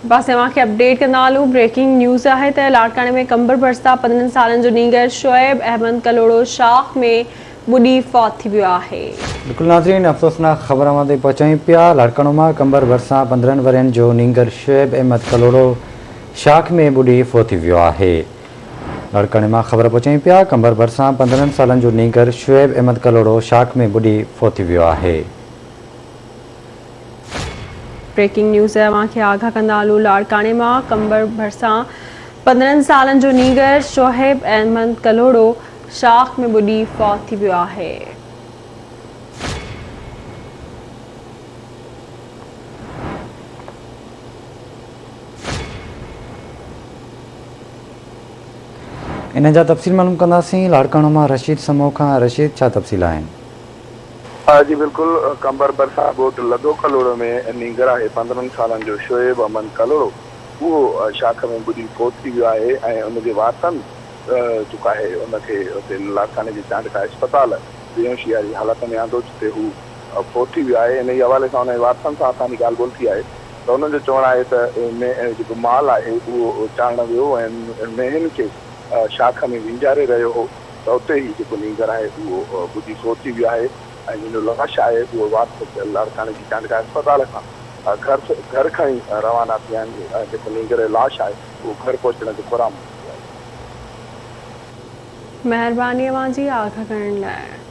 बस तव्हांखे अपडेट कंदा हलूं। ब्रेकिंग न्यूज़ है तो लाड़काने में कंबर भरिसां 15 सालन जो नीगर शोएब अहमद कलोड़ो शाख में बुडी फौत थी वियो है। बिल्कुल नाज़रीन, अफ़सोसनाक ख़बर ते पहुचाई पिया। लाड़कानो में कंबर भरिसां 15 वरनि जो नीगर शोएब अहमद कलोड़ो शाख में बुडी फौत थी वियो है। लाड़काने में ख़बर पहुचाई पिया। कंबर भरिसां 15 सालन जो नीगर शोएब अहमद कलोड़ो शाख में बुडी फौत थी वियो है। ब्रेकिंग न्यूज़ है आगाह कंदा हलूं। लाड़काने में कंबर भरिसां 15 सालन जो नीगर शोएब अहमद कलोड़ो शाख में बुडी फौत थी वियो है। इन जा तफ़सील मालूम कंदासीं। लाड़कानो में रशीद समो खां। रशीद, छा तफ़सील आहिनि? जी बिल्कुल, कंबर भरिसां ॻोठ लदो कलोड़ो में नीगर है 15 सालन जो शोएब अहमद कलोड़ो वो शाख में बुडी फौत थी वियो है ऐं उनजे वारसनि जेको आहे उनखे उते लाड़काने जे चांडका अस्पताल बेहोशियारी हालत में आंदो, जिते हू फौत थी वियो आहे। इन हवाले सां उन वारसनि सां असांजी ॻाल्हि ॿोल थी आहे त उन्हनि जो चवणु आहे त जेको माल आहे उहो चाढ़ण वियो ऐं मेहन खे शाख में विंजारे रहियो हो त उते ई जेको नीगर आहे उहो बुडी फौत थी वियो आहे ऐं जिन लाश आहे उहो वापसि लाड़काने जी चांडका अस्पताल खां घर खणी रवाना थिया आहिनि। जेको नीगर लाश आहे उहो घर पहुचण जो क़ुराम। मेहरबानी जी आगाह करण लाइ।